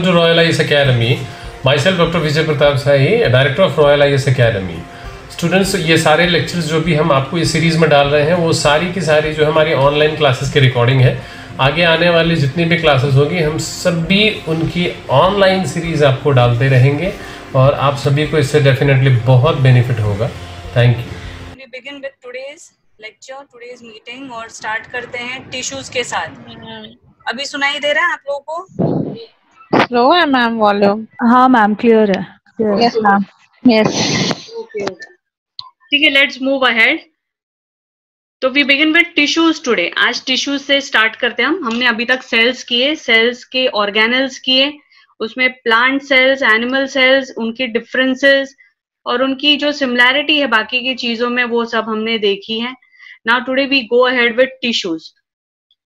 Welcome to Royal IAS Academy. Myself Dr. Vijay Pratap Sai, Director of Royal IAS Academy. Students, ये सारे lectures जो भी हम आपको इस सीरीज़ में डाल रहे हैं वो सारी की सारी जो हमारी ऑनलाइन क्लासेस की रिकॉर्डिंग है। आगे आने वाली जितनी भी क्लासेस होगी हम सभी उनकी ऑनलाइन सीरीज़ आपको डालते रहेंगे और आप सभी को इससे डेफिनेटली बहुत बेनिफिट होगा। Thank you. We begin with today's lecture, today's meeting और स्टार्ट करते हैं टिश्यूज के साथ। अभी सुनाई दे रहा है आप लोगों को? स्लो है मैम वॉल्यूम? हाँ मैम, क्लियर है। Yes ma'am, yes. ओके, ठीक है, लेट्स मूव अहेड। तो we begin with tissues today. आज टिश्यूज से स्टार्ट करते हैं हमने अभी तक सेल्स किए, सेल्स के ऑर्गेनल्स किए, उसमें प्लांट सेल्स, एनिमल सेल्स, उनके डिफरेंसेस और उनकी जो सिमिलैरिटी है बाकी की चीजों में, वो सब हमने देखी है। Now today we go ahead with tissues.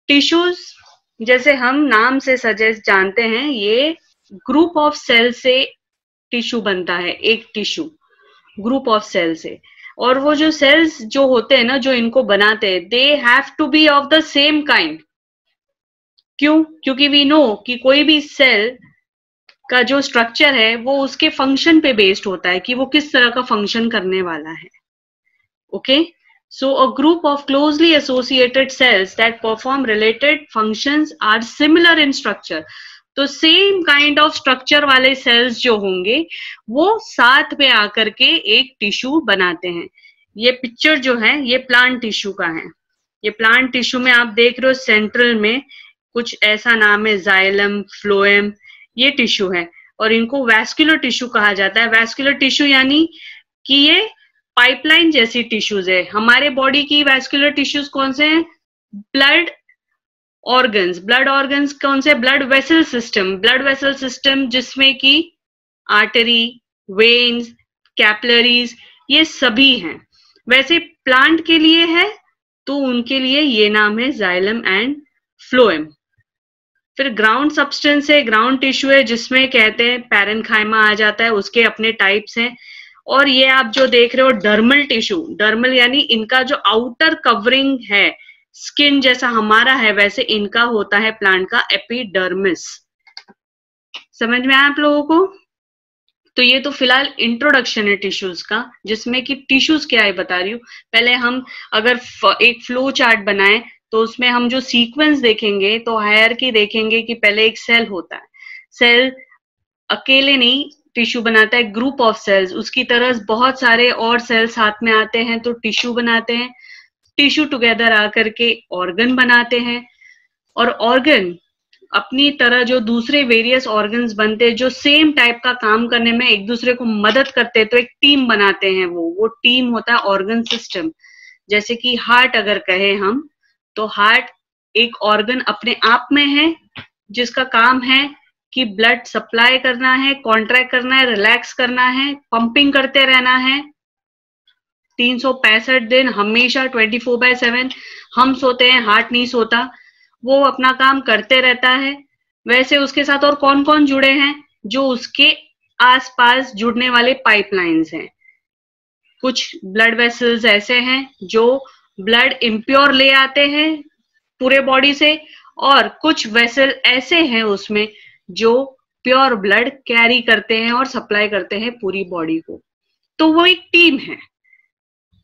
Tissues जैसे हम नाम से सजेस्ट जानते हैं, ये ग्रुप ऑफ सेल से टिश्यू बनता है, एक टिश्यू ग्रुप ऑफ सेल से। और वो जो सेल्स जो होते हैं ना, जो इनको बनाते हैं, they have to be of the same kind. क्यों? क्योंकि वी नो कि कोई भी सेल का जो स्ट्रक्चर है वो उसके फंक्शन पे बेस्ड होता है कि वो किस तरह का फंक्शन करने वाला है। Okay, so a group of closely associated cells that perform related functions are similar in structure. तो सेम काइंड ऑफ स्ट्रक्चर वाले सेल्स जो होंगे वो साथ में आकर के एक टिश्यू बनाते हैं। ये पिक्चर जो है ये प्लांट टिश्यू का है। ये प्लांट टिश्यू में आप देख रहे हो सेंट्रल में कुछ ऐसा नाम है, जाइलम, फ्लोएम, ये टिश्यू है और इनको वैस्कुलर टिश्यू कहा जाता है। वैस्कुलर टिश्यू यानी कि ये पाइपलाइन जैसी टिश्यूज है। हमारे बॉडी की वैस्कुलर टिश्यूज कौन से हैं? Blood organs. ब्लड ऑर्गन्स कौन से? Blood vessel system. Blood vessel system जिसमें कि आर्टरी, वेन्स, कैपिलरीज, ये सभी हैं। वैसे प्लांट के लिए है तो उनके लिए ये नाम है जाइलम एंड फ्लोएम। फिर ग्राउंड सब्सटेंस है, ग्राउंड टिश्यू है जिसमें कहते हैं पैरेन्काइमा आ जाता है, उसके अपने टाइप्स हैं। और ये आप जो देख रहे हो डर्मल टिश्यू, डर्मल यानी इनका जो आउटर कवरिंग है, स्किन जैसा हमारा है वैसे इनका होता है प्लांट का एपिडर्मिस। समझ में आया आप लोगों को? तो ये तो फिलहाल इंट्रोडक्शन है टिश्यूज का, जिसमें कि टिश्यूज क्या है बता रही हूँ। पहले हम अगर एक फ्लो चार्ट बनाए तो उसमें हम जो सीक्वेंस देखेंगे तो हायरार्की देखेंगे कि पहले एक सेल होता है। सेल अकेले नहीं टिश्यू बनाता है, ग्रुप ऑफ सेल्स, उसकी तरह बहुत सारे और सेल्स साथ में आते हैं तो टिश्यू बनाते हैं। टिश्यू टुगेदर आकर के ऑर्गन बनाते हैं और ऑर्गन अपनी तरह जो दूसरे वेरियस ऑर्गन्स बनते हैं जो सेम टाइप का काम करने में एक दूसरे को मदद करते हैं तो एक टीम बनाते हैं। वो टीम होता है ऑर्गन सिस्टम। जैसे कि हार्ट अगर कहें हम, तो हार्ट एक ऑर्गन अपने आप में है जिसका काम है कि ब्लड सप्लाई करना है, कॉन्ट्रैक्ट करना है, रिलैक्स करना है, पंपिंग करते रहना है 365 दिन हमेशा 24/7। हम सोते हैं, हार्ट नहीं सोता, वो अपना काम करते रहता है। वैसे उसके साथ और कौन कौन जुड़े हैं? जो उसके आसपास जुड़ने वाले पाइपलाइंस हैं। कुछ ब्लड वेसल्स ऐसे हैं जो ब्लड इम्प्योर ले आते हैं पूरे बॉडी से और कुछ वेसल ऐसे हैं उसमें जो प्योर ब्लड कैरी करते हैं और सप्लाई करते हैं पूरी बॉडी को। तो वो एक टीम है।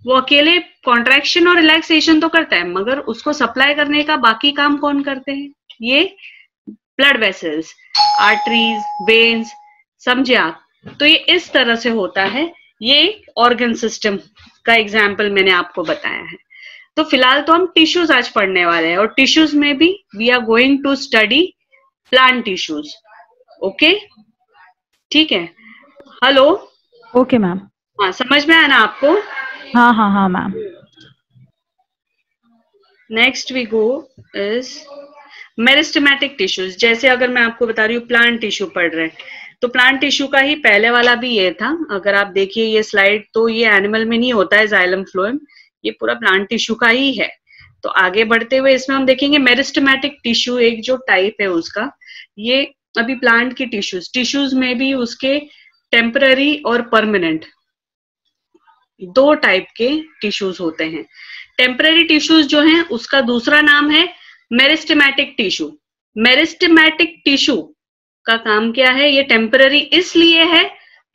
वो अकेले कॉन्ट्रैक्शन और रिलैक्सेशन तो करता है मगर उसको सप्लाई करने का बाकी काम कौन करते हैं? ये ब्लड वेसल्स, आर्टरीज, वेन्स। समझे आप? तो ये इस तरह से होता है। ये ऑर्गन सिस्टम का एग्जाम्पल मैंने आपको बताया है। तो फिलहाल तो हम टिश्यूज आज पढ़ने वाले हैं और टिश्यूज में भी we are going to study plant tissues. Okay, ठीक है। Hello, okay ma'am. हाँ, समझ में आया ना आपको? हाँ हाँ हाँ ma'am. Next we go is meristematic tissues. जैसे अगर मैं आपको बता रही हूँ प्लांट टिश्यू पढ़ रहे हैं तो प्लांट टिश्यू का ही पहले वाला भी ये था। अगर आप देखिए ये स्लाइड, तो ये एनिमल में नहीं होता है जाइलम फ्लोएम, ये पूरा प्लांट टिश्यू का ही है। तो आगे बढ़ते हुए इसमें हम देखेंगे मेरिस्टेमेटिक टिश्यू एक जो टाइप है उसका। ये अभी प्लांट की टिश्यूज में भी उसके टेम्पररी और परमानेंट दो टाइप के टिश्यूज होते हैं। टेम्पररी टिश्यूज जो हैं उसका दूसरा नाम है मेरिस्टेमेटिक टिश्यू। मेरिस्टेमेटिक टिश्यू का काम क्या है? ये टेम्पररी इसलिए है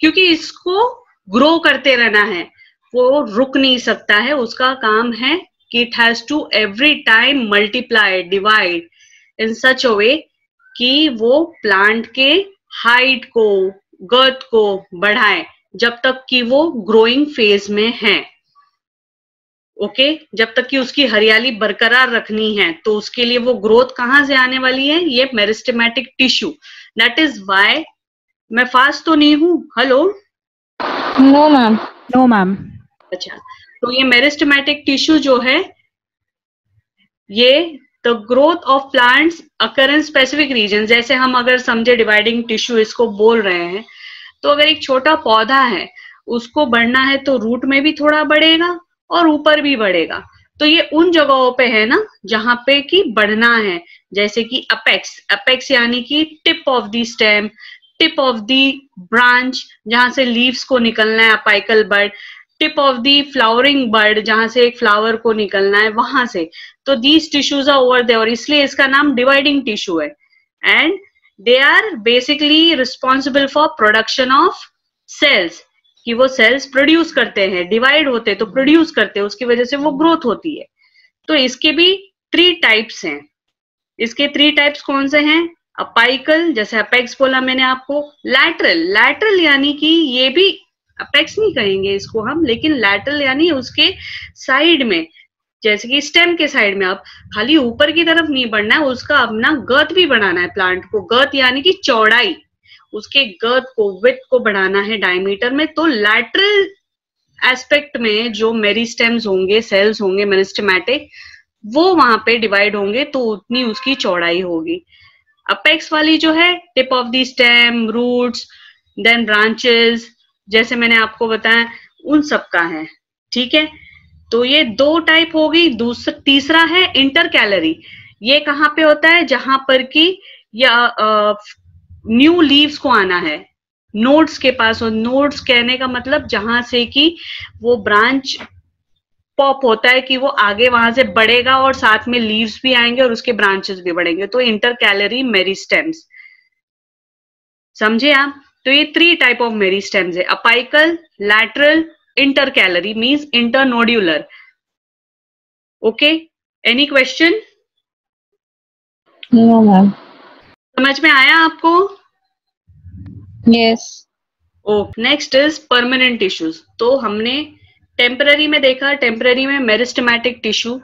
क्योंकि इसको ग्रो करते रहना है, वो रुक नहीं सकता है। उसका काम है कि it has to every time multiply, divide in such a way कि वो प्लांट के हाइट को, गर्थ को बढ़ाए जब तक कि वो ग्रोइंग फेज में है। ओके, जब तक कि उसकी हरियाली बरकरार रखनी है, तो उसके लिए वो ग्रोथ कहाँ से आने वाली है? ये meristematic tissue. That is why, मैं फास्ट तो नहीं हूँ? Hello, no ma'am. No, ma'am. अच्छा, तो ये मेरिस्टेमेटिक टिश्यू जो है, ये the growth of plants occur in specific region. जैसे हम अगर समझे डिवाइडिंग टिश्यू इसको बोल रहे हैं, तो अगर एक छोटा पौधा है, उसको बढ़ना है तो रूट में भी थोड़ा बढ़ेगा और ऊपर भी बढ़ेगा। तो ये उन जगहों पे है ना जहां पे कि बढ़ना है, जैसे कि अपेक्स, अपेक्स यानी कि tip of the stem, tip of the branch जहां से लीव्स को निकलना है, apical bird, tip of the flowering bird जहां से एक फ्लावर को निकलना है, वहां से। तो these tissues are over there, और इसलिए इसका नाम डिवाइडिंग टिश्यू है। And they are basically responsible for production of cells, कि वो सेल्स प्रोड्यूस करते हैं, डिवाइड होते हैं तो प्रोड्यूस करते हैं, उसकी वजह से वो ग्रोथ होती है। तो इसके भी 3 टाइप्स हैं। इसके 3 टाइप्स कौन से हैं? अपाइकल, जैसे अपेक्स बोला मैंने आपको, लैटरल, लैटरल यानी कि ये भी अपेक्स नहीं कहेंगे इसको हम, लेकिन लैटरल यानी उसके साइड में, जैसे कि स्टेम के साइड में। आप खाली ऊपर की तरफ नहीं बढ़ना है, उसका अपना गर्थ भी बढ़ाना है प्लांट को। गर्थ यानी कि चौड़ाई, उसके गर्थ को, विड्थ को बढ़ाना है डायमीटर में। तो लैटरल एस्पेक्ट में जो मेरिस्टेम्स होंगे, सेल्स होंगे मेरिस्टेमेटिक, वो वहां पे डिवाइड होंगे तो उतनी उसकी चौड़ाई होगी। अपेक्स वाली जो है, tip of the stem, roots, then branches, जैसे मैंने आपको बताया, उन सब का है। ठीक है, तो ये 2 टाइप होगी। तीसरा है इंटरकैलरी। ये कहाँ पे होता है? जहां पर कि या न्यू लीव्स को आना है, नोड्स के पास। और नोड्स कहने का मतलब जहां से कि वो ब्रांच पॉप होता है, कि वो आगे वहां से बढ़ेगा और साथ में लीव्स भी आएंगे और उसके ब्रांचेस भी बढ़ेंगे। तो इंटरकैलरी मेरिस्टेम्स, समझे आप? तो ये 3 टाइप ऑफ मेरिस्टेम्स है, apical, lateral, intercalary means internodular. Okay, any question? No ma'am. समझ में आया आपको? Yes. Next is permanent tissues. तो हमने टेम्पररी में देखा, टेम्पररी में मेरिस्टेमेटिक टिश्यू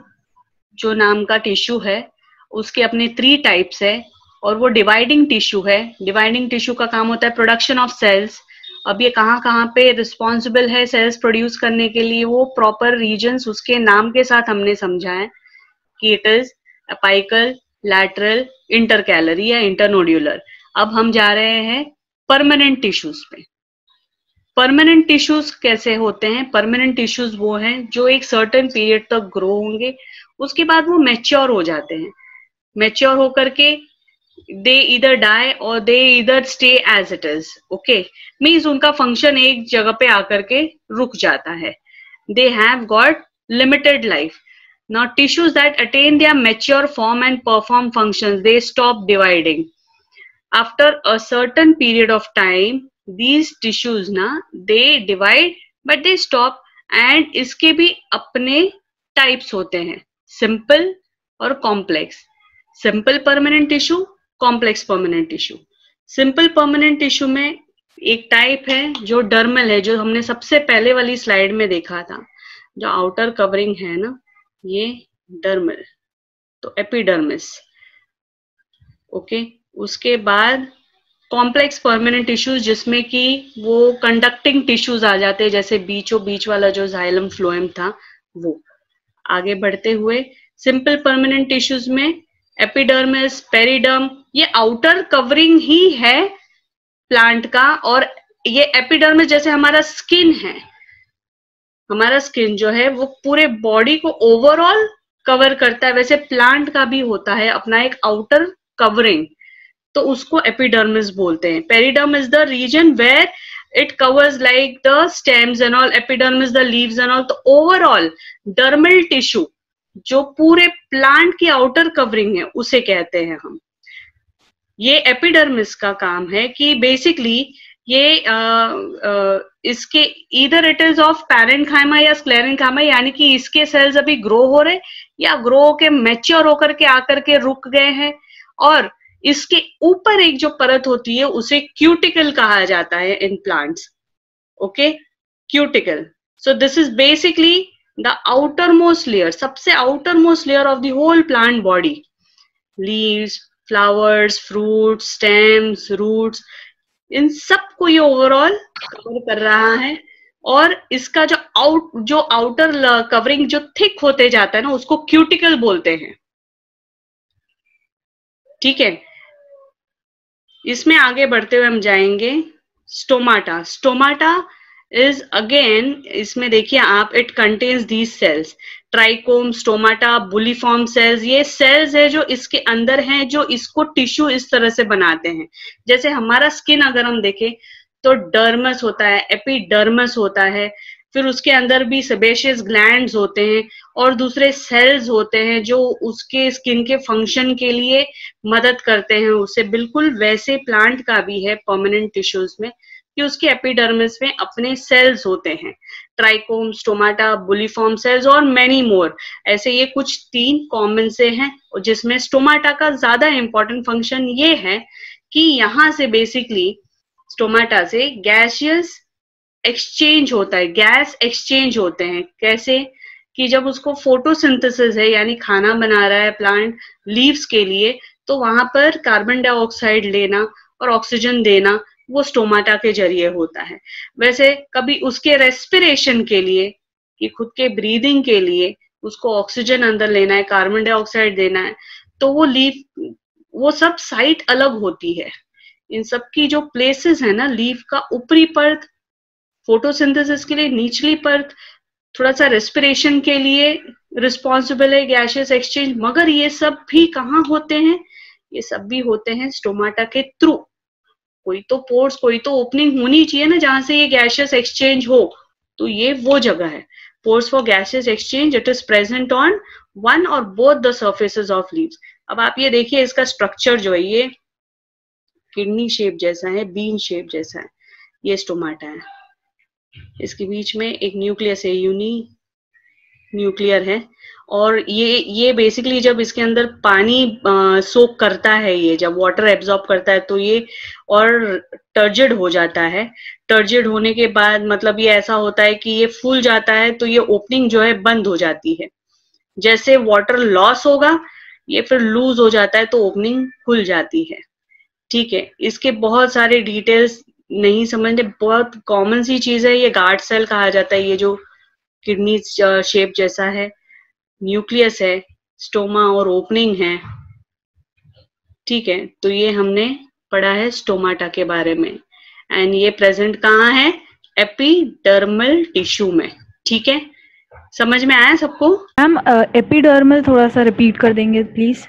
जो नाम का टिश्यू है, उसके अपने 3 टाइप्स है, और वो डिवाइडिंग टिश्यू है। डिवाइडिंग टिश्यू का काम होता है प्रोडक्शन ऑफ सेल्स। अब ये कहाँ पे रिस्पॉन्सिबल है सेल्स प्रोड्यूस करने के लिए, वो प्रॉपर रीजन्स उसके नाम के साथ हमने समझा है कि it is apical, lateral, intercalary या इंटरनोड्यूलर। अब हम जा रहे हैं परमानेंट टिश्यूज पे। परमानेंट टिश्यूज कैसे होते हैं? परमानेंट टिश्यूज वो हैं जो एक सर्टेन पीरियड तक ग्रो होंगे, उसके बाद वो मैच्योर हो जाते हैं। मैच्योर होकर के they either die or they either stay as it is. Okay, means उनका फंक्शन एक जगह पे आकर के रुक जाता है। They have got limited life. Now tissues that attain their mature form and perform functions, they stop dividing. After a certain period of time, these tissues ना they divide but they stop, and इसके भी अपने types होते हैं, simple और complex. Simple permanent tissue, complex permanent tissue. Simple permanent tissue में एक type है जो डर्मल है, जो हमने सबसे पहले वाली स्लाइड में देखा था, जो आउटर कवरिंग है ना, ये डर्मल, तो एपिडर्मिस। ओके, उसके बाद कॉम्प्लेक्स परमानेंट टिश्यूज जिसमें कि वो कंडक्टिंग टिश्यूज आ जाते हैं, जैसे बीचों बीच वाला जो जाइलम फ्लोएम था वो। आगे बढ़ते हुए सिंपल परमानेंट टिश्यूज में एपिडर्मिस, पेरिडर्म, ये आउटर कवरिंग ही है प्लांट का। और ये एपिडर्मिस जैसे हमारा स्किन है, हमारा स्किन जो है वो पूरे बॉडी को ओवरऑल कवर करता है, वैसे प्लांट का भी होता है अपना एक आउटर कवरिंग, तो उसको एपिडर्मिस बोलते हैं। Periderm is the region where it covers like the stems and all, epidermis the leaves and all. तो ओवरऑल डर्मल टिश्यू जो पूरे प्लांट की आउटर कवरिंग है उसे कहते हैं हम। ये एपिडर्मिस का काम है कि बेसिकली ये इसके इधर इट इज ऑफ पैरेन्काइमा या स्क्लेरेन्काइमा, यानी कि इसके सेल्स अभी ग्रो हो रहे या ग्रो होके मैच्योर होकर के आकर के रुक गए हैं, और इसके ऊपर एक जो परत होती है उसे क्यूटिकल कहा जाता है in plants. Okay, cuticle. So this is basically the outer most layer, सबसे outer most layer of the whole plant body. Leaves, flowers, fruits, stems, roots, इन सबको ये ओवरऑल कवर कर रहा है. और इसका जो आउटर कवरिंग जो थिक होते जाता है ना, उसको क्यूटिकल बोलते हैं. ठीक है, इसमें आगे बढ़ते हुए हम जाएंगे. स्टोमाटा. स्टोमाटा इज अगेन, इसमें देखिए आप, it contains these cells, trichome, stomata, bulliform cells. ये सेल्स है जो इसके अंदर हैं, जो इसको टिश्यू इस तरह से बनाते हैं. जैसे हमारा स्किन अगर हम देखें तो डर्मस होता है, एपिडर्मस होता है, फिर उसके अंदर भी सेबेशियस ग्लैंड्स होते हैं और दूसरे सेल्स होते हैं जो उसके स्किन के फंक्शन के लिए मदद करते हैं उसे. बिल्कुल वैसे प्लांट का भी है परमानेंट टिश्यूज में कि उसके एपिडर्मिस में अपने सेल्स होते हैं. ट्राइकोम, स्टोमाटा, बुलीफॉर्म सेल्स और मैनी मोर. ऐसे ये कुछ 3 कॉमन से हैं, जिसमें स्टोमाटा का ज्यादा इंपॉर्टेंट फंक्शन ये है कि यहाँ से बेसिकली स्टोमाटा से गैसियस एक्सचेंज होता है, गैस एक्सचेंज होते हैं. कैसे कि जब उसको फोटोसिंथेसिस है, यानी खाना बना रहा है प्लांट लीव्स के लिए, तो वहां पर कार्बन डाइऑक्साइड लेना और ऑक्सीजन देना वो स्टोमाटा के जरिए होता है. वैसे कभी उसके रेस्पिरेशन के लिए, कि खुद के ब्रीदिंग के लिए उसको ऑक्सीजन अंदर लेना है, कार्बन डाइऑक्साइड देना है, तो वो लीफ, वो सब साइट अलग होती है. इन सब की जो प्लेसेस है ना, लीफ का ऊपरी परत फोटोसिंथेसिस के लिए, निचली परत थोड़ा सा रेस्पिरेशन के लिए रिस्पॉन्सिबल है, गैसियस एक्सचेंज. मगर ये सब भी कहाँ होते हैं? ये सब भी होते हैं स्टोमाटा के थ्रू. कोई तो पोर्स, कोई तो ओपनिंग होनी चाहिए ना जहां से ये गैसियस एक्सचेंज हो, तो ये वो जगह है. Pores for gaseous exchange, it is present on one और both the surfaces of leaves. अब आप ये देखिए, इसका स्ट्रक्चर जो है ये किडनी शेप जैसा है, बीन शेप जैसा है. ये स्टोमाटा है, इसके बीच में एक न्यूक्लियस है, यूनी न्यूक्लियर है. और ये बेसिकली जब इसके अंदर पानी सोक करता है, ये जब वाटर एब्जॉर्ब करता है तो ये और टर्जिड हो जाता है. टर्जिड होने के बाद मतलब ये ऐसा होता है कि ये फूल जाता है, तो ये ओपनिंग जो है बंद हो जाती है. जैसे वाटर लॉस होगा ये फिर लूज हो जाता है तो ओपनिंग खुल जाती है. ठीक है, इसके बहुत सारे डिटेल्स नहीं समझने, बहुत कॉमन सी चीज है. ये गार्ड सेल कहा जाता है, ये जो किडनी शेप जैसा है, न्यूक्लियस है, स्टोमा और ओपनिंग है. ठीक है, तो ये हमने पढ़ा है स्टोमाटा के बारे में. एंड ये प्रेजेंट कहाँ है? एपिडर्मल टिश्यू में. ठीक है, समझ में आया सबको? मैम एपिडर्मल थोड़ा सा रिपीट कर देंगे प्लीज.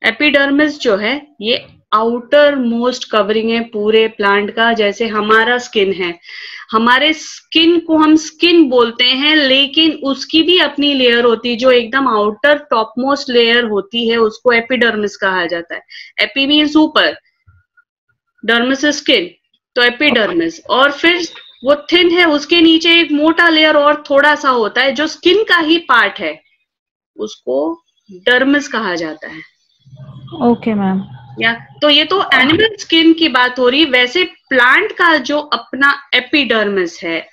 एपिडर्मिस जो है ये आउटर मोस्ट कवरिंग है पूरे प्लांट का. जैसे हमारा स्किन है, हमारे स्किन को हम स्किन बोलते हैं, लेकिन उसकी भी अपनी लेयर होती है जो एकदम आउटर टॉप मोस्ट लेयर होती है, उसको एपिडर्मिस कहा जाता है. एपी मीन्स ऊपर, डर्मिस स्किन, तो एपिडर्मिस. और फिर वो थिन है, उसके नीचे एक मोटा लेयर और थोड़ा सा होता है जो स्किन का ही पार्ट है, उसको डर्मिस कहा जाता है. Okay ma'am. या तो ये तो एनिमल स्किन की बात हो रही. वैसे प्लांट का जो अपना एपिडर्मिस है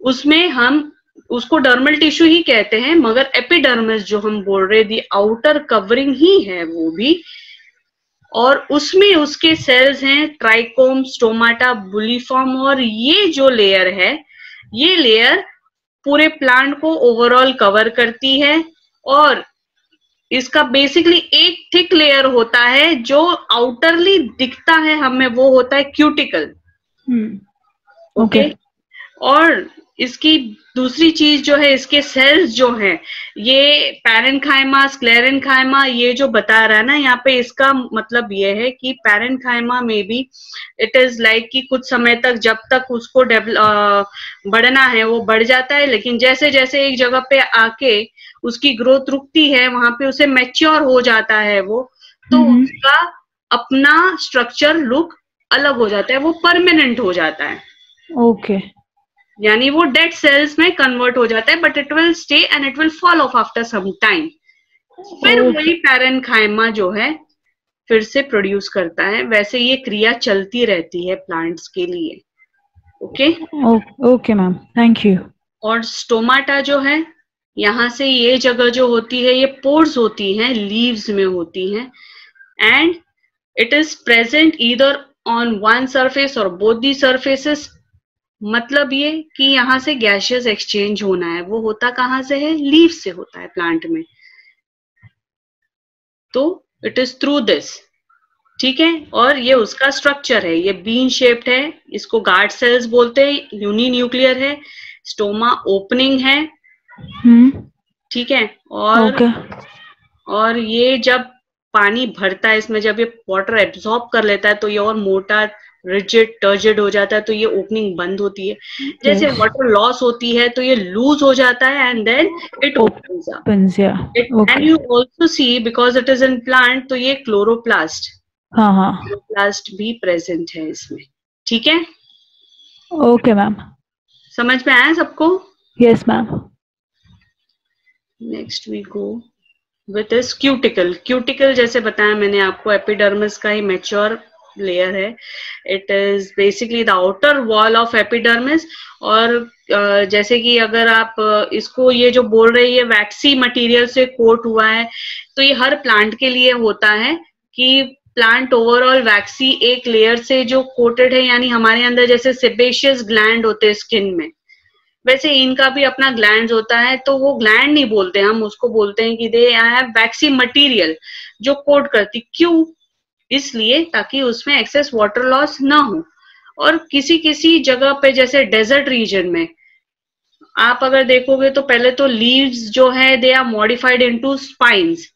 उसमें हम उसको डर्मल टिश्यू ही कहते हैं, मगर एपिडर्मिस जो हम बोल रहे दी आउटर कवरिंग ही है वो भी. और उसमें उसके सेल्स हैं ट्राइकोम, स्टोमाटा, बुलीफॉर्म. और ये जो लेयर है, ये लेयर पूरे प्लांट को ओवरऑल कवर करती है. और इसका बेसिकली एक थिक लेयर होता है जो आउटरली दिखता है हमें, वो होता है क्यूटिकल. ओके. और इसकी दूसरी चीज जो है, इसके सेल्स जो हैं, ये पैरेन्काइमा, स्क्लेरेन्काइमा, ये जो बता रहा है ना यहाँ पे, इसका मतलब ये है कि पैरेन्काइमा में भी इट इज लाइक कि कुछ समय तक जब तक उसको बढ़ना है वो बढ़ जाता है, लेकिन जैसे जैसे एक जगह पे आके उसकी ग्रोथ रुकती है, वहां पे उसे मैच्योर हो जाता है वो, तो उसका अपना स्ट्रक्चर लुक अलग हो जाता है, वो परमानेंट हो जाता है। ओके यानी वो डेड सेल्स में कन्वर्ट हो जाता है, but it will stay and it will fall off after some time. फिर वही पैरेनकाइमा जो है फिर से प्रोड्यूस करता है। वैसे ये क्रिया चलती रहती है प्लांट्स के लिए। Okay okay ma'am, thank you. और स्टोमाटा जो है, यहाँ से ये जगह जो होती है, ये पोर्स होती हैं, लीव्स में होती हैं, and it is present either on one surface और बोथ दी सरफेसेस। मतलब ये कि यहाँ से गैसियस एक्सचेंज होना है, वो होता कहाँ से है? लीव से होता है प्लांट में। तो इट इज थ्रू दिस, ठीक है। और ये उसका स्ट्रक्चर है, ये बीन शेप्ड है, इसको गार्ड सेल्स बोलते हैं, यूनिन्यूक्लियर है, स्टोमा ओपनिंग है, ठीक है। और ये जब पानी भरता है इसमें, जब ये वाटर एब्सॉर्ब कर लेता है तो ये और मोटा, रिजिड, टर्जिड हो जाता है, तो ये ओपनिंग बंद होती है। जैसे वाटर लॉस होती है तो ये लूज हो जाता है and then it opens up. And you also see because it is in plant, तो ये क्लोरोप्लास्ट, क्लोरोप्लास्ट भी प्रेजेंट है इसमें, ठीक है। ओके मैम, समझ में आया सबको? Yes ma'am. Next we go with is cuticle. Cuticle जैसे बताया मैंने आपको, एपिडर्मिस का ही मैच्योर लेयर है। It is basically the outer wall of epidermis. और जैसे कि अगर आप इसको ये जो बोल रहे हैं वैक्सी मटेरियल से कोट हुआ है, तो ये हर प्लांट के लिए होता है कि प्लांट ओवरऑल वैक्सी एक लेयर से जो कोटेड है, यानी हमारे अंदर जैसे सेबेशियस ग्लैंड होते हैं स्किन में, वैसे इनका भी अपना ग्लैंड होता है। तो वो ग्लैंड नहीं बोलते, हम उसको बोलते हैं कि दे हैव वैक्सी मटेरियल जो कोट करती। क्यों? इसलिए ताकि उसमें एक्सेस वाटर लॉस ना हो। और किसी किसी जगह पे जैसे डेजर्ट रीजन में आप अगर देखोगे तो पहले तो लीव्स जो है they are modified into spines,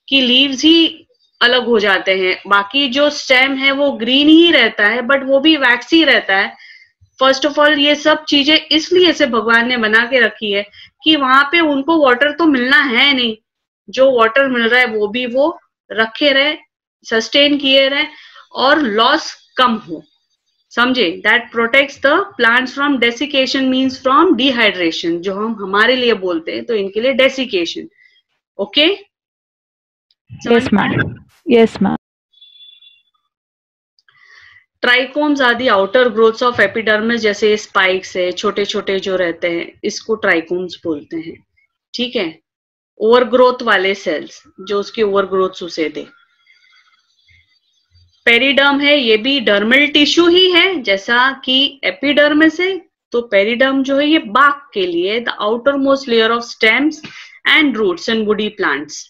कि लीव्स ही अलग हो जाते हैं, बाकी जो स्टेम है वो ग्रीन ही रहता है, बट वो भी वैक्सी रहता है। फर्स्ट ऑफ ऑल ये सब चीजें इसलिए से भगवान ने बना के रखी है कि वहां पे उनको वाटर तो मिलना है नहीं, जो वाटर मिल रहा है वो भी वो रखे रहे, सस्टेन किए रहे और लॉस कम हो। समझे? That protects the plants from desiccation, means from dehydration, जो हम हमारे लिए बोलते हैं, तो इनके लिए desiccation. Okay? Yes ma'am, yes ma'am. Trichomes are the outer growths of epidermis, जैसे स्पाइक्स है छोटे छोटे जो रहते हैं, इसको ट्राइकोम्स बोलते हैं, ठीक है। ओवरग्रोथ वाले सेल्स जो उसकी ओवरग्रोथ उसे दे। पेरिडर्म है, ये भी डर्मल टिश्यू ही है जैसा कि एपिडर्मिस है। तो पेरिडर्म जो है ये बाक के लिए the outer most layer of stems and roots in woody plants.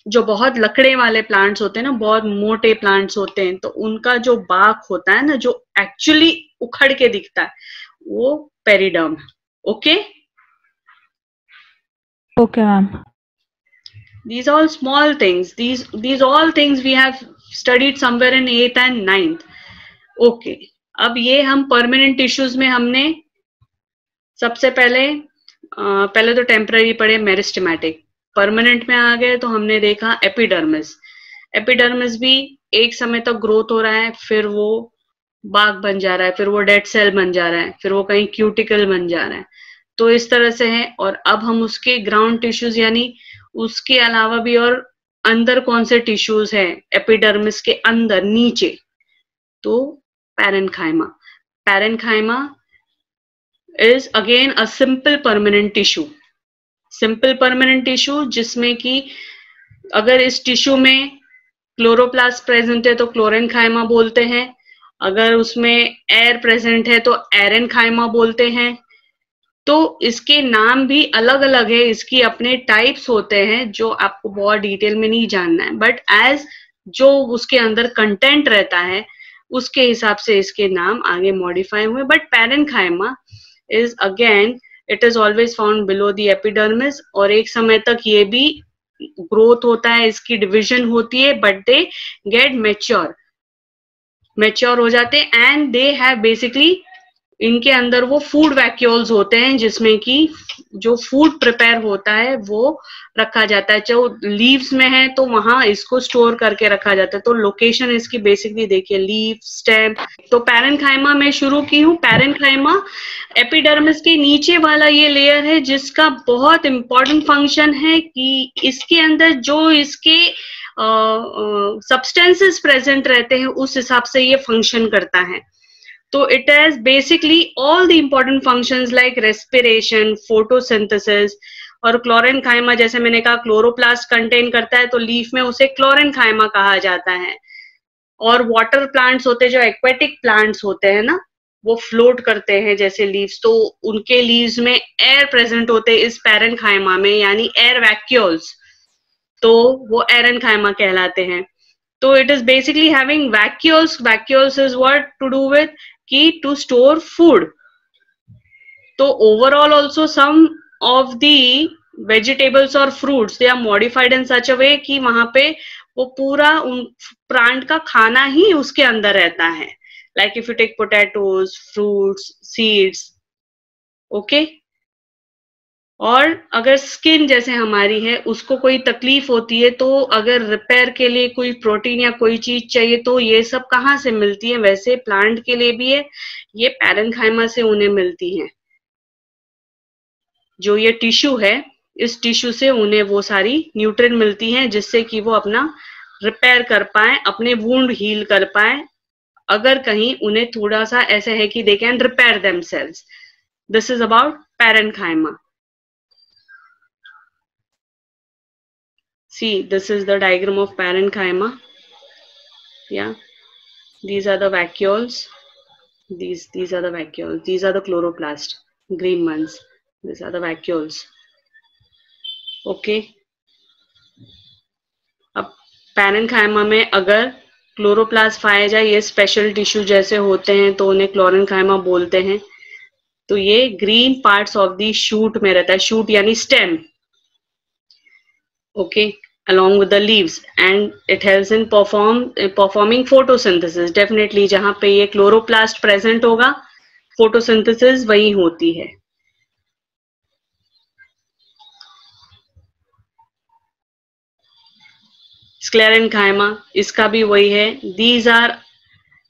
जो बहुत लकड़े वाले प्लांट्स होते हैं ना, बहुत मोटे प्लांट्स होते हैं, तो उनका जो बाक होता है ना, जो एक्चुअली उखड़ के दिखता है, वो periderm. Okay okay ma'am. These all small things. These all things we have studied somewhere in 8th and 9th. Okay. अब ये हम परमानेंट टिश्यूज में हमने सबसे पहले तो टेम्पररी पढ़े मेरिस्टेमेटिक, परमानेंट में आ गए तो हमने देखा एपिडर्मिस। एपिडर्मिस भी एक समय तक ग्रोथ हो रहा है, फिर वो बाग बन जा रहा है, फिर वो डेड सेल बन जा रहा है, फिर वो कहीं क्यूटिकल बन जा रहा है। तो इस तरह से है। और अब हम उसके ग्राउंड टिश्यूज, यानी उसके अलावा भी और अंदर कौन से टिश्यूज हैं एपिडर्मिस के अंदर नीचे, तो parenchyma. Parenchyma is again a simple permanent tissue. Simple permanent tissue जिसमें कि अगर इस टिश्यू में क्लोरोप्लास्ट प्रेजेंट है तो क्लोरेन्काइमा बोलते हैं, अगर उसमें एयर प्रेजेंट है तो एरेन्काइमा बोलते हैं। तो इसके नाम भी अलग अलग है, इसकी अपने टाइप्स होते हैं जो आपको बहुत डिटेल में नहीं जानना है, बट एज जो उसके अंदर कंटेंट रहता है उसके हिसाब से इसके नाम आगे मॉडिफाई हुए। But parenchyma is again it is always found below the epidermis, और एक समय तक ये भी ग्रोथ होता है, इसकी डिविजन होती है, बट दे गेट मैच्योर हो जाते हैं एंड दे हैव बेसिकली इनके अंदर वो फूड वैक्यूल्स होते हैं जिसमें कि जो फूड प्रिपेयर होता है वो रखा जाता है। जो लीव्स में है तो वहां इसको स्टोर करके रखा जाता है। तो लोकेशन इसकी बेसिकली देखिए, लीफ, स्टेम। तो पैरेन्काइमा में शुरू की हूँ। पैरेन्काइमा एपिडर्मिस के नीचे वाला ये लेयर है जिसका बहुत इंपॉर्टेंट फंक्शन है कि इसके अंदर जो इसके सब्सटेंसेस प्रेजेंट रहते हैं उस हिसाब से ये फंक्शन करता है। तो it has basically all the important functions like respiration, photosynthesis. और क्लोरेन्काइमा जैसे मैंने कहा क्लोरोप्लास्ट कंटेन करता है, तो लीफ में उसे क्लोरेन्काइमा कहा जाता है। और वाटर प्लांट्स होते हैं, जो एक्वेटिक प्लांट्स होते हैं ना, वो फ्लोट करते हैं जैसे लीव्स, तो उनके लीव्स में एयर प्रेजेंट होते हैं इस पैरेन्काइमा में, यानी एयर वैक्यूल्स, तो वो एरेन्काइमा कहलाते हैं। तो it is basically having vacuoles. Vacuoles is what to do with की टू स्टोर फूड। तो overall also some of the vegetables और fruits they are modified in such a way कि वहां पे वो पूरा उन प्लांट का खाना ही उसके अंदर रहता है। Like if you take potatoes, fruits, seeds, okay. और अगर स्किन जैसे हमारी है उसको कोई तकलीफ होती है, तो अगर रिपेयर के लिए कोई प्रोटीन या कोई चीज चाहिए, तो ये सब कहाँ से मिलती है? वैसे प्लांट के लिए भी है, ये पैरेन्काइमा से उन्हें मिलती है। जो ये टिश्यू है, इस टिश्यू से उन्हें वो सारी न्यूट्रिएंट मिलती हैं जिससे कि वो अपना रिपेयर कर पाए, अपने वुंड हील कर पाए। अगर कहीं उन्हें थोड़ा सा ऐसे है कि they can repair themselves. This is about parenchyma. See, this is the diagram of parenchyma. Yeah, these are the vacuoles. These are the vacuoles. These are the chloroplast, green ones. These are the vacuoles. Okay. अब parenchyma में अगर chloroplast पाया जाए, ये special tissue जैसे होते हैं, तो उन्हें क्लोरेन्काइमा बोलते हैं। तो ये green parts of the shoot में रहता है। शूट यानी stem, okay, along with the leaves, and it helps in performing photosynthesis. Definitely जहां पे ये क्लोरोप्लास्ट प्रेजेंट होगा, फोटोसिंथेसिस वही होती है। स्क्लेरेन्काइमा, इसका भी वही है। दीज आर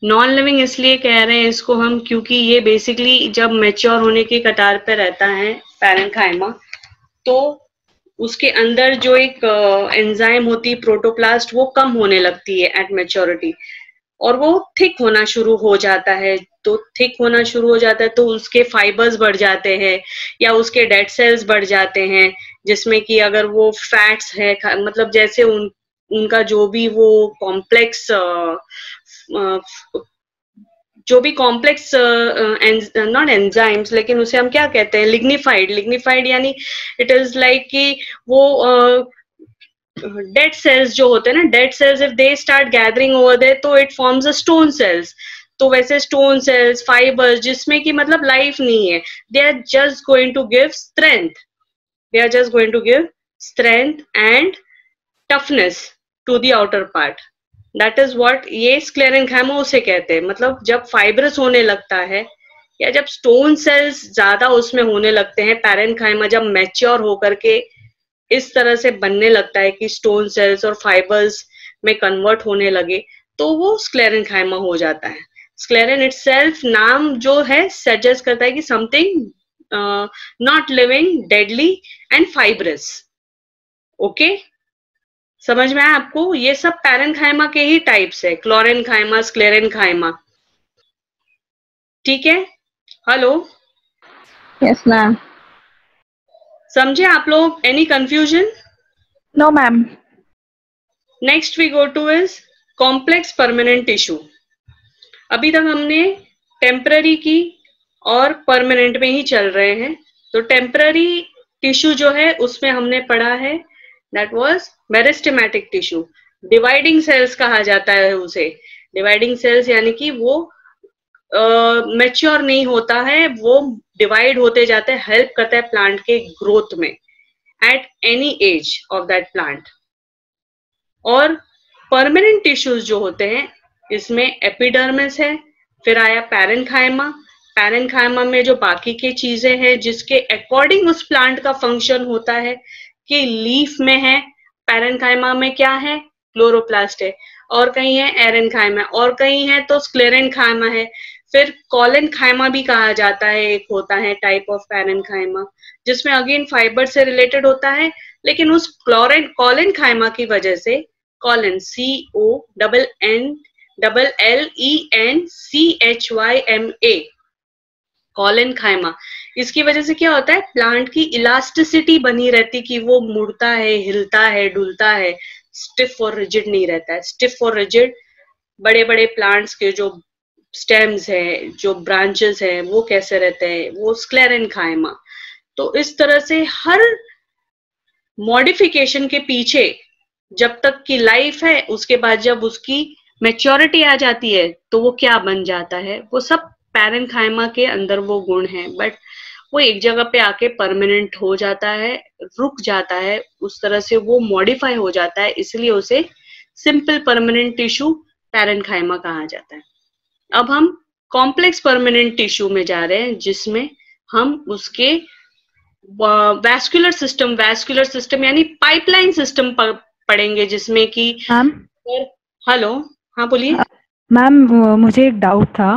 नॉन लिविंग इसलिए कह रहे हैं इसको हम, क्योंकि ये बेसिकली जब मैच्योर होने की कतार पे रहता है पैरेन्काइमा, तो उसके अंदर जो एक एंजाइम होती है प्रोटोप्लास्ट, वो कम होने लगती है एट मैच्योरिटी, और वो थिक होना शुरू हो जाता है। तो थिक होना शुरू हो जाता है तो उसके फाइबर्स बढ़ जाते हैं या उसके डेड सेल्स बढ़ जाते हैं, जिसमें कि अगर वो फैट्स है, मतलब जैसे उनका जो भी वो कॉम्प्लेक्स जो भी कॉम्प्लेक्स नॉट एंजाइम्स, लेकिन उसे हम क्या कहते हैं, लिग्निफाइड यानी इट इज लाइक कि वो डेड सेल्स जो होते हैं ना, dead cells if they start gathering over there, तो it forms a stone cells. तो वैसे स्टोन सेल्स, फाइबर्स जिसमें कि मतलब लाइफ नहीं है, they are just going to give strength, they are just going to give strength and toughness to the outer part. That is what ये sclerenchyma उसे कहते हैं। मतलब जब फाइब्रस होने लगता है या जब स्टोन सेल्स ज्यादा उसमें होने लगते हैं, पैरेन्काइमा जब मैच्योर होकर के इस तरह से बनने लगता है कि स्टोन सेल्स और फाइबर्स में कन्वर्ट होने लगे, तो वो स्क्लेरेन्काइमा हो जाता है। स्क्लेरेन इटसेल्फ नाम जो है सजेस्ट करता है कि something not living, deadly and fibrous. Okay, समझ में आया आपको? ये सब पैरेन्काइमा के ही टाइप्स है, क्लोरेन्काइमा, स्क्लेरेन्काइमा। ठीक है, हेलो? Yes ma'am. समझे आप लोग? Any confusion? No ma'am. Next we go to is complex permanent tissue. अभी तक हमने टेम्पररी की और परमानेंट में ही चल रहे हैं। तो टेम्पररी टिश्यू जो है उसमें हमने पढ़ा है, that was meristematic tissue. Dividing cells कहा जाता है उसे। डिवाइडिंग सेल्स यानी कि वो मैच्योर नहीं होता है, वो डिवाइड होते जाता है, हेल्प करता है प्लांट के ग्रोथ में at any as of that plant. और परमानेंट टिश्यूज जो होते हैं, इसमें एपिडर्मिस है, फिर आया पैरेन्काइमा। पैरेन्काइमा में जो बाकी की चीजें हैं जिसके अकॉर्डिंग उस प्लांट का फंक्शन होता है कि लीफ में है, पैरेन्काइमा में क्या है, क्लोरोप्लास्ट है, और कहीं है एरेन्काइमा, और कहीं है तो स्क्लेरेन्काइमा है, फिर कॉलेनकाइमा भी कहा जाता है, एक होता है टाइप ऑफ पैरेन्काइमा जिसमें अगेन फाइबर से रिलेटेड होता है, लेकिन उस कॉलेनकाइमा की वजह से कॉलन COLLENCHYMA कॉलेनकाइमा, इसकी वजह से क्या होता है, प्लांट की इलास्टिसिटी बनी रहती कि वो मुड़ता है, हिलता है, डुलता है, स्टिफ और रिजिड नहीं रहता है। स्टिफ और रिजिड बड़े बड़े प्लांट्स के जो स्टेम्स है, जो ब्रांचेस है, वो कैसे रहते हैं, वो स्क्लेरेन्काइमा। तो इस तरह से हर मॉडिफिकेशन के पीछे जब तक की लाइफ है, उसके बाद जब उसकी मैच्योरिटी आ जाती है तो वो क्या बन जाता है, वो सब पैरेन्काइमा के अंदर वो गुण है, बट वो एक जगह पे आके परमानेंट हो जाता है, रुक जाता है, उस तरह से वो मॉडिफाई हो जाता है, इसलिए उसे सिंपल परमानेंट टिश्यू पैरेन्काइमा कहा जाता है। अब हम कॉम्प्लेक्स परमानेंट टिश्यू में जा रहे हैं जिसमें हम उसके वैस्कुलर सिस्टम यानी पाइपलाइन सिस्टम पढ़ेंगे, जिसमें कि मैम। हेलो, हाँ बोलिए मैम, मुझे एक डाउट था।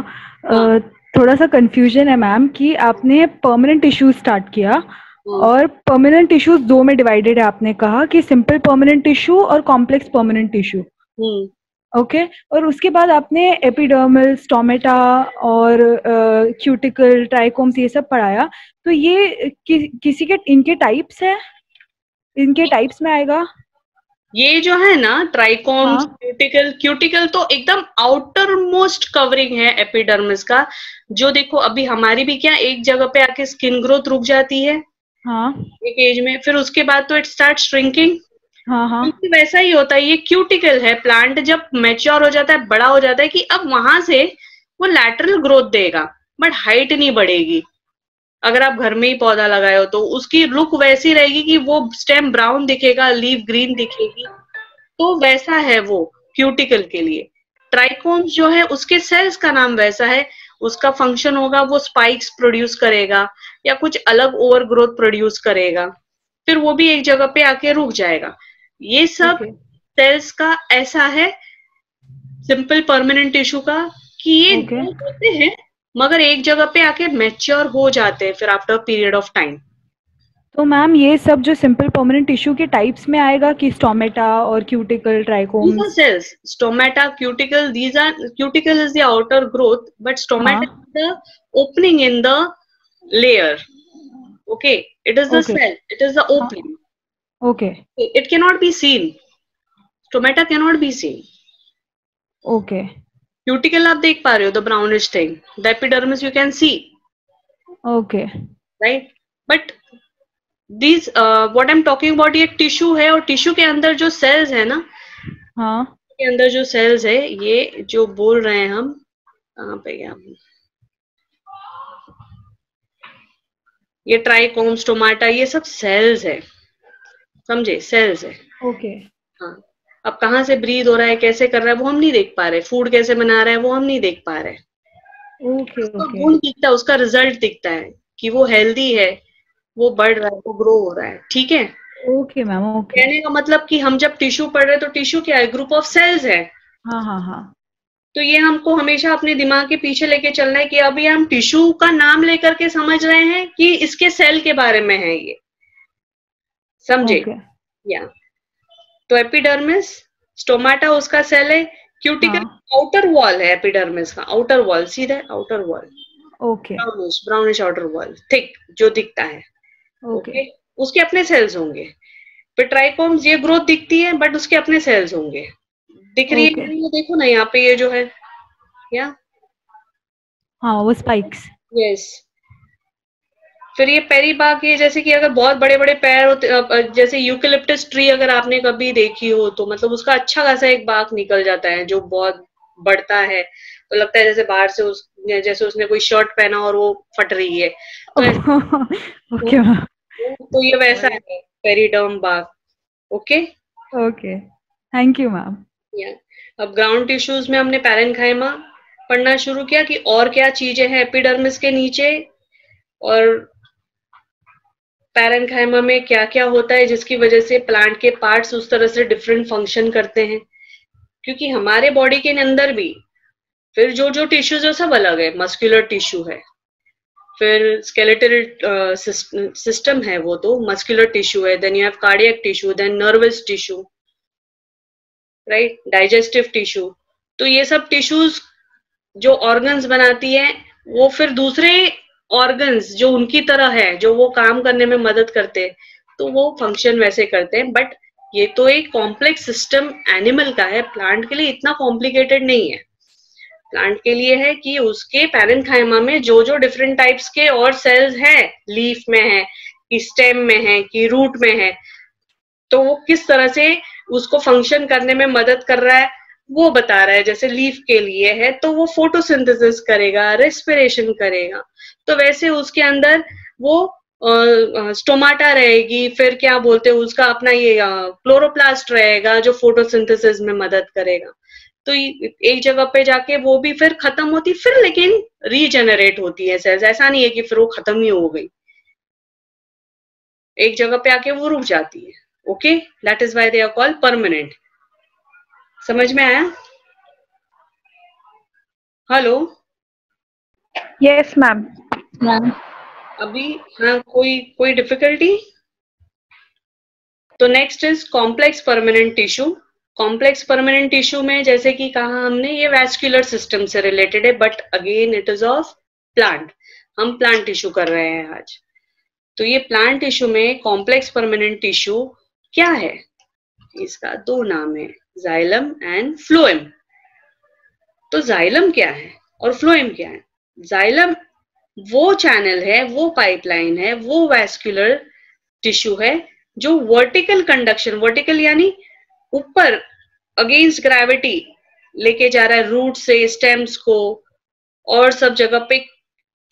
हाँ। थोड़ा सा कंफ्यूजन है मैम कि आपने परमानेंट टिश्यू स्टार्ट किया और परमानेंट टिश्यूज दो में डिवाइडेड है, आपने कहा कि सिंपल परमानेंट टिश्यू और कॉम्प्लेक्स परमानेंट टिश्यू। ओके, और उसके बाद आपने एपिडर्मल, स्टोमेटा और क्यूटिकल, ट्राइकोम्स ये सब पढ़ाया। तो ये किसी के इनके टाइप्स है, इनके टाइप्स में आएगा? ये जो है ना ट्राइकोम्स, क्यूटिकल तो एकदम आउटर मोस्ट कवरिंग है एपिडर्मिस का, जो देखो अभी हमारी भी क्या एक जगह पे आके स्किन ग्रोथ रुक जाती है एक एज में, फिर उसके बाद तो इट स्टार्ट श्रिंकिंग। वैसा ही होता है, ये क्यूटिकल है, प्लांट जब मैच्योर हो जाता है, बड़ा हो जाता है कि अब वहां से वो लैटरल ग्रोथ देगा बट हाइट नहीं बढ़ेगी। अगर आप घर में ही पौधा लगाए हो तो उसकी लुक वैसी रहेगी कि वो स्टेम ब्राउन दिखेगा, लीफ ग्रीन दिखेगी, तो वैसा है वो क्यूटिकल के लिए। ट्राइकोम्स जो है उसके सेल्स का नाम वैसा है, उसका फंक्शन होगा वो स्पाइक्स प्रोड्यूस करेगा या कुछ अलग ओवर ग्रोथ प्रोड्यूस करेगा, फिर वो भी एक जगह पे आके रुक जाएगा। ये सब सेल्स का ऐसा है सिंपल परमानेंट टिश्यू का कि ये ग्रोथ होते हैं मगर एक जगह पे आके मैच्योर हो जाते हैं फिर आफ्टर पीरियड ऑफ टाइम। तो मैम ये सब जो सिंपल परमानेंट टिश्यू के टाइप्स में आएगा कि स्टोमेटा और cuticle, trichomes? These are cells. Stomata, cuticle. These are cuticle is the outer growth, but stomata is the opening in the layer. Okay, it is the cell. It is the opening. Okay. It cannot be seen. Stomata cannot be seen. Okay. Cuticle आप देख पा रहे हो, the brownish thing. The epidermis you can see. Okay. Right, but these what I'm talking about ये tissue है, और tissue के अंदर जो सेल्स है ना, के अंदर जो सेल्स है, ये जो बोल रहे हैं हम, कहाँ पे गया, ये ट्राइकोम, स्टोमाटा, ये सब सेल्स है, समझे, सेल्स है। ओके। हाँ, अब कहाँ से ब्रीद हो रहा है, कैसे कर रहा है, वो हम नहीं देख पा रहे, फूड कैसे बना रहा है वो हम नहीं देख पा रहे। उसका गुण दिखता है, उसका रिजल्ट दिखता है कि वो हेल्दी है, वो बढ़ रहा है, वो ग्रो हो रहा है, ठीक है। Okay ma'am, okay. कहने का मतलब कि हम जब टिश्यू पढ़ रहे हैं तो टिश्यू क्या है, ग्रुप ऑफ सेल्स है। तो ये हमको हमेशा अपने दिमाग के पीछे लेके चलना है कि अभी हम टिश्यू का नाम लेकर के समझ रहे हैं कि इसके सेल के बारे में है ये, समझे। या तो एपिडर्मिस, स्टोमाटा उसका सेल है, क्यूटिकल आउटर वॉल है एपिडर्मिस का, आउटर वॉल, सीधा outer wall, okay, brownish outer wall, thick जो दिखता है, ओके, उसके अपने सेल्स होंगे। फिर ट्राइकोम्स, ये ग्रोथ दिखती है बट उसके अपने सेल्स होंगे, दिख रही है, ये देखो ना यहाँ पे, ये जो है, या वो स्पाइक्स, यस। फिर ये पेरीबाग, ये जैसे कि अगर बहुत बड़े बड़े पैर होते, जैसे यूकेलिप्टस ट्री अगर आपने कभी देखी हो तो मतलब उसका अच्छा खासा एक बाग निकल जाता है जो बहुत बढ़ता है, तो लगता है जैसे बाहर से जैसे उसने कोई शर्ट पहना और वो फट रही है, तो ये वैसा है periderm Bagh. Okay, okay, thank you ma'am. अब ग्राउंड टिश्यूज में हमने पैरेन्काइमा पढ़ना शुरू किया कि और क्या चीजें हैं एपिडर्मिस के नीचे और पैरेन्काइमा में क्या क्या होता है जिसकी वजह से प्लांट के पार्ट्स उस तरह से डिफरेंट फंक्शन करते हैं। क्योंकि हमारे बॉडी के अंदर भी फिर जो जो टिश्यूज है सब अलग है। मस्कुलर टिश्यू है, फिर स्केलेटल सिस्टम है, वो तो मस्कुलर टिश्यू है, then you have cardiac tissue, then nervous tissue, right, digestive tissue. तो ये सब टिश्यूज जो ऑर्गन्स बनाती है वो फिर दूसरे ऑर्गन्स जो उनकी तरह है, जो वो काम करने में मदद करते हैं, तो वो फंक्शन वैसे करते हैं। बट ये तो एक कॉम्प्लेक्स सिस्टम एनिमल का है, प्लांट के लिए इतना कॉम्प्लिकेटेड नहीं है। प्लांट के लिए है कि उसके पैरेन्काइमा में जो जो डिफरेंट टाइप्स के और सेल्स हैं, लीफ में है कि स्टेम में है कि रूट में है, तो वो किस तरह से उसको फंक्शन करने में मदद कर रहा है वो बता रहा है। जैसे लीफ के लिए है तो वो फोटोसिंथेसिस करेगा, रेस्पिरेशन करेगा, तो वैसे उसके अंदर वो स्टोमाटा रहेगी, फिर क्या बोलते हैं उसका अपना ये क्लोरोप्लास्ट रहेगा जो फोटोसिंथेसिस में मदद करेगा। तो एक जगह पे जाके वो भी फिर खत्म होती, फिर लेकिन रीजेनरेट होती है सेल्स। ऐसा नहीं है कि फिर वो खत्म ही हो गई, एक जगह पे आके वो रुक जाती है। Okay, that is why they are called permanent. समझ में आया? हेलो? Yes ma'am. मैम अभी हाँ, कोई डिफिकल्टी? तो next is complex permanent tissue. Complex permanent tissue में जैसे कि कहा हमने ये वैस्कुलर सिस्टम से रिलेटेड है, but again it is of plant. हम प्लांट टिश्यू कर रहे हैं आज। तो ये प्लांट टिश्यू में कॉम्प्लेक्स परमानेंट टिश्यू क्या है? इसका दो नाम है, जाइलम एंड फ्लोएम। तो जाइलम क्या है और फ्लोएम क्या है? जाइलम वो चैनल है, वो पाइपलाइन है, वो वैस्कुलर टिश्यू है जो वर्टिकल कंडक्शन, वर्टिकल यानी ऊपर अगेंस्ट ग्रेविटी लेके जा रहा है रूट से स्टेम्स को और सब जगह पे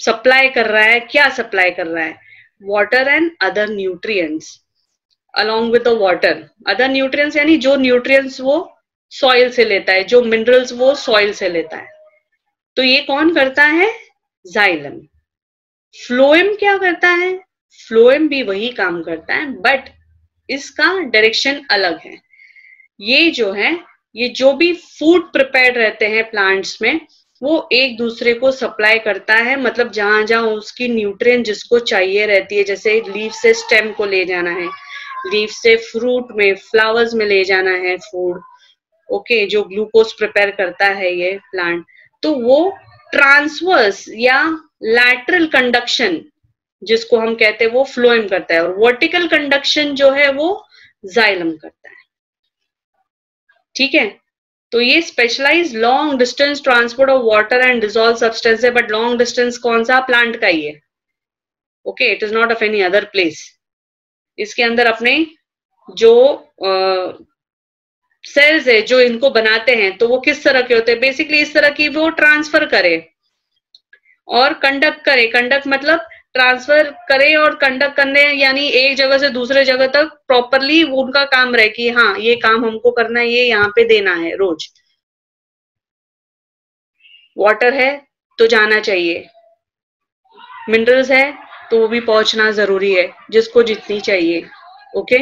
सप्लाई कर रहा है। क्या सप्लाई कर रहा है? Water and other nutrients along with the water. Other nutrients यानी जो न्यूट्रिएंट्स वो सॉइल से लेता है, जो मिनरल्स वो सॉइल से लेता है। तो ये कौन करता है? जाइलम। फ्लोएम क्या करता है? फ्लोएम भी वही काम करता है, बट इसका डायरेक्शन अलग है। ये जो है, ये जो भी फूड प्रिपेयर्ड रहते हैं प्लांट्स में, वो एक दूसरे को सप्लाई करता है। मतलब जहां जहां उसकी न्यूट्रिएंट जिसको चाहिए रहती है, जैसे लीफ से स्टेम को ले जाना है, लीफ से फ्रूट में, फ्लावर्स में ले जाना है फूड, ओके, जो ग्लूकोज प्रिपेयर करता है ये प्लांट, तो वो ट्रांसवर्स या लैटरल कंडक्शन जिसको हम कहते हैं वो फ्लोएम करता है, और वर्टिकल कंडक्शन जो है वो जाइलम करता है। ठीक है? तो ये specialize long distance transport of water and dissolve substance है, बट लॉन्ग डिस्टेंस कौन सा? प्लांट का ही है। Okay, it is not of any other place. इसके अंदर अपने जो सेल्स है जो इनको बनाते हैं, तो वो किस तरह के होते हैं? बेसिकली इस तरह की वो ट्रांसफर करे और कंडक्ट करे। कंडक्ट मतलब ट्रांसफर करे और कंडक्ट करने, यानी एक जगह से दूसरे जगह तक प्रॉपरली उनका काम रहे कि हाँ ये काम हमको करना है, ये यहाँ पे देना है रोज। वाटर है तो जाना चाहिए, मिनरल्स है तो वो भी पहुंचना जरूरी है, जिसको जितनी चाहिए। ओके,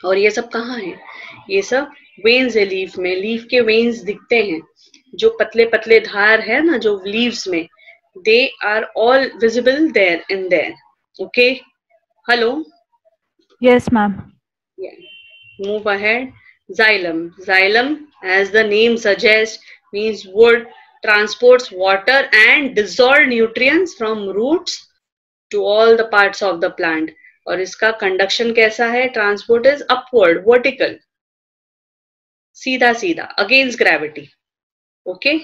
और ये सब कहाँ है? ये सब वेन्स है लीफ में। लीफ के वेन्स दिखते हैं, जो पतले पतले धार है ना जो लीव्स में, they are all visible there in there. Okay, hello? Yes ma'am. Yeah, move ahead. Xylem. Xylem, as the name suggests, means wood, transports water and dissolved nutrients from roots to all the parts of the plant. और इसका conduction कैसा है? Transport is upward, vertical, सीधा सीधा, against gravity. Okay,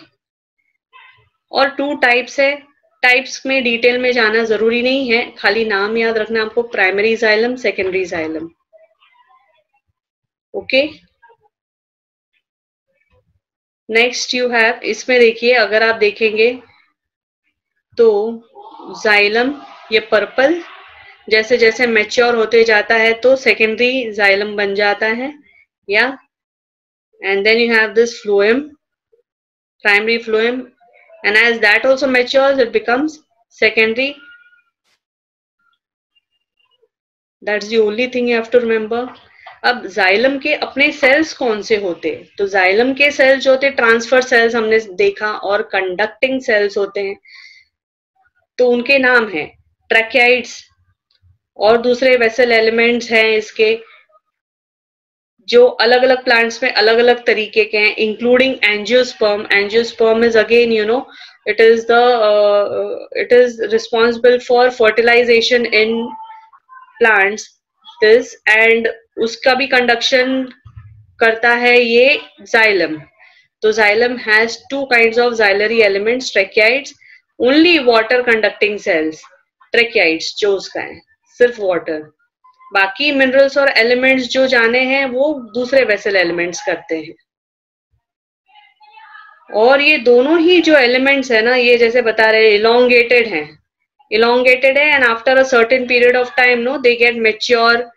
और two types है। Types में detail में जाना जरूरी नहीं है, खाली नाम याद रखना आपको, primary xylem, secondary xylem. Okay, next you have, इसमें देखिए, अगर आप देखेंगे तो जाइलम ये पर्पल, जैसे जैसे मैच्योर होते जाता है तो सेकेंडरी जाइलम बन जाता है, या and then you have this phloem, primary phloem, and as that also matures it becomes secondary. That's the only thing you have to remember. अब जाइलम के अपने सेल्स कौन से होते हैं? तो जाइलम के सेल्स जो होते हैं ट्रांसफर सेल्स हमने देखा, और कंडक्टिंग सेल्स होते हैं, तो उनके नाम है ट्रैकियाइड्स, और दूसरे वेसल एलिमेंट्स हैं इसके जो अलग अलग प्लांट्स में अलग अलग तरीके के हैं, including angiosperm. Angiosperm is again you know it is responsible for fertilization in plants this, and उसका भी कंडक्शन करता है ये जाइलम. तो xylem has two kinds of xylary elements, tracheids, only water conducting cells tracheids जो उसका है सिर्फ वाटर. बाकी मिनरल्स और एलिमेंट्स जो जाने हैं वो दूसरे वेसल एलिमेंट्स करते हैं. और ये दोनों ही जो एलिमेंट्स है ना, ये जैसे बता रहे इलोंगेटेड है and after a certain period of time no they get mature,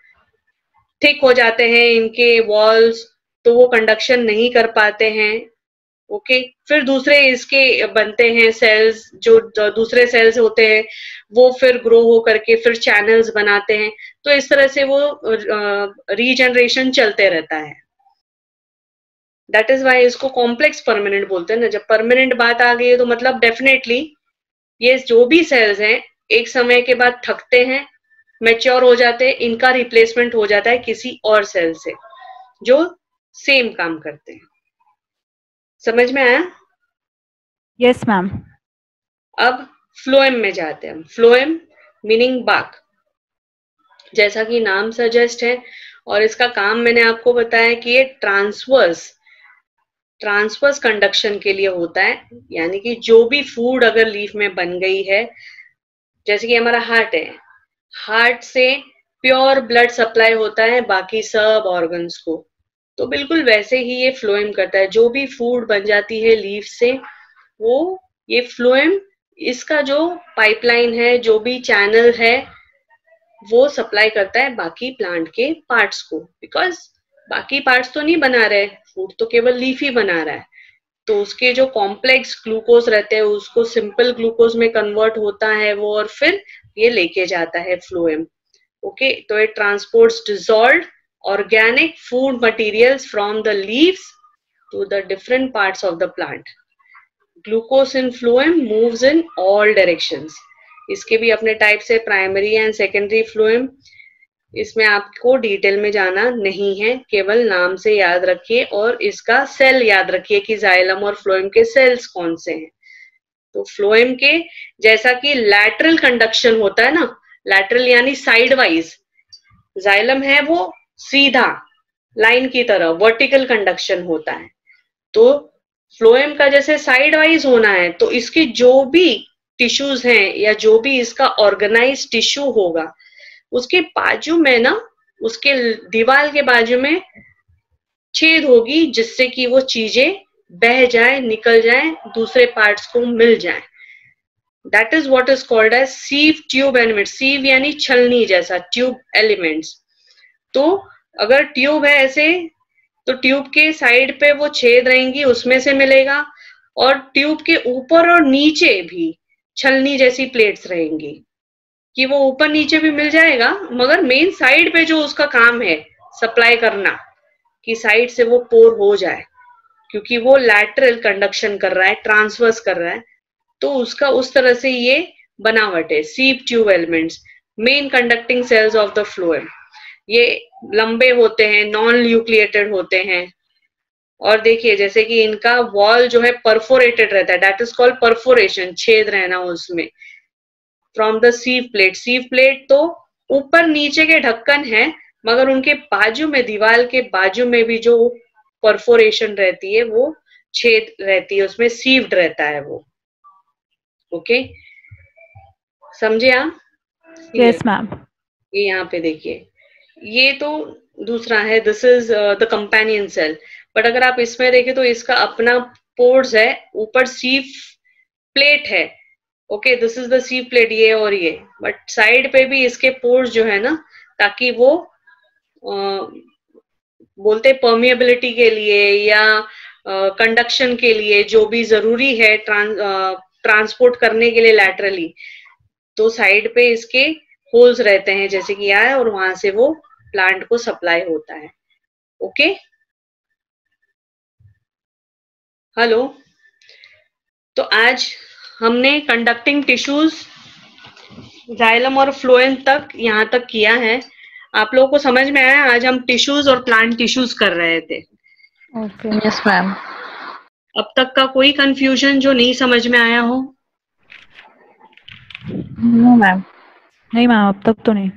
thick हो जाते हैं इनके वॉल्स, तो वो कंडक्शन नहीं कर पाते हैं. ओके फिर दूसरे इसके बनते हैं सेल्स, जो दूसरे सेल्स होते हैं वो फिर ग्रो हो करके फिर चैनल्स बनाते हैं. तो इस तरह से वो रीजनरेशन चलते रहता है. दैट इज वाई इसको कॉम्प्लेक्स परमानेंट बोलते हैं ना. जब परमानेंट बात आ गई है तो मतलब डेफिनेटली ये जो भी सेल्स हैं एक समय के बाद थकते हैं, मैच्योर हो जाते हैं, इनका रिप्लेसमेंट हो जाता है किसी और सेल से जो सेम काम करते हैं. समझ में आया? Yes ma'am. अब फ्लोएम में जाते हैं. फ्लोएम मीनिंग बाक, जैसा कि नाम सजेस्ट है, और इसका काम मैंने आपको बताया कि ये ट्रांसवर्स कंडक्शन के लिए होता है. यानी कि जो भी फूड अगर लीफ में बन गई है, जैसे कि हमारा हार्ट है, हार्ट से प्योर ब्लड सप्लाई होता है बाकी सब ऑर्गन्स को, तो बिल्कुल वैसे ही ये फ्लोएम करता है. जो भी फूड बन जाती है लीफ से, वो ये फ्लोएम इसका जो पाइपलाइन है, जो भी चैनल है, वो सप्लाई करता है बाकी प्लांट के पार्ट्स को. बिकॉज बाकी पार्ट्स तो नहीं बना रहे, फूड तो केवल लीफ ही बना रहा है. तो उसके जो कॉम्प्लेक्स ग्लूकोज रहते हैं उसको सिंपल ग्लूकोज में कन्वर्ट होता है वो, और फिर ये लेके जाता है फ्लोएम. ओके तो it transports dissolved organic food materials from the leaves to the different parts of the plant. Glucose in phloem moves in all directions. इसके भी अपने टाइप से प्राइमरी एंड सेकेंडरी फ्लोएम, इसमें आपको डिटेल में जाना नहीं है, केवल नाम से याद रखिए और इसका सेल याद रखिए कि जाइलम और फ्लोएम के सेल्स कौन से हैं. तो फ्लोएम के जैसा कि लैटरल कंडक्शन होता है ना, लैटरल यानी साइड वाइज, जाइलम है वो सीधा लाइन की तरह वर्टिकल कंडक्शन होता है. तो फ्लोएम का जैसे साइड वाइज होना है, तो इसके जो भी टिश्यूज हैं या जो भी इसका ऑर्गेनाइज टिश्यू होगा, उसके बाजू में ना, उसके दीवार के बाजू में छेद होगी जिससे कि वो चीजें बह जाए, निकल जाए, दूसरे पार्ट्स को मिल जाए. That is what is called as sieve tube element. Sieve यानी छलनी जैसा, ट्यूब एलिमेंट्स. तो अगर ट्यूब है ऐसे, तो ट्यूब के साइड पे वो छेद रहेंगी, उसमें से मिलेगा, और ट्यूब के ऊपर और नीचे भी छलनी जैसी प्लेट्स रहेंगी कि वो ऊपर नीचे भी मिल जाएगा, मगर मेन साइड पे जो उसका काम है सप्लाई करना, कि साइड से वो पोर हो जाए, क्योंकि वो लैटरल कंडक्शन कर रहा है, ट्रांसवर्स कर रहा है. तो उसका उस तरह से ये बनावट है. Sieve tube elements, main conducting cells of the phloem. ये लंबे होते हैं, नॉन न्यूक्लिएटेड होते हैं, और देखिए जैसे कि इनका वॉल जो है परफोरेटेड रहता है, दैट इज कॉल्ड परफोरेशन, छेद रहना उसमें, from the sieve plate. Sieve plate तो ऊपर नीचे के ढक्कन है, मगर उनके बाजू में, दीवार के बाजू में भी जो परफोरेशन रहती है, वो छेद रहती है, उसमें सीव्ड रहता है वो. ओके समझे आप? Yes ma'am. ये यहाँ पे देखिए, ये तो दूसरा है, this is the companion cell. But अगर आप इसमें देखें तो इसका अपना पोर्स है, ऊपर सीव प्लेट है. Okay this is the sieve plate, ये और ये, बट साइड पे भी इसके पोर्स जो है ना, ताकि वो बोलते परमिएबिलिटी के लिए या कंडक्शन के लिए जो भी जरूरी है ट्रांसपोर्ट करने के लिए लैटरली, तो साइड पे इसके होल्स रहते हैं जैसे कि यहाँ है, और वहां से वो प्लांट को सप्लाई होता है। Okay, hello. तो आज हमने कंडक्टिंग टिश्यूज जाइलम और फ्लोएम तक यहाँ तक किया है। आप लोगों को समझ में आया? आज हम टिश्यूज और प्लांट टिश्यूज कर रहे थे। Okay, yes ma'am. अब तक का कोई कंफ्यूजन जो नहीं समझ में आया हो? No ma'am. नहीं मैम, अब तक तो नहीं।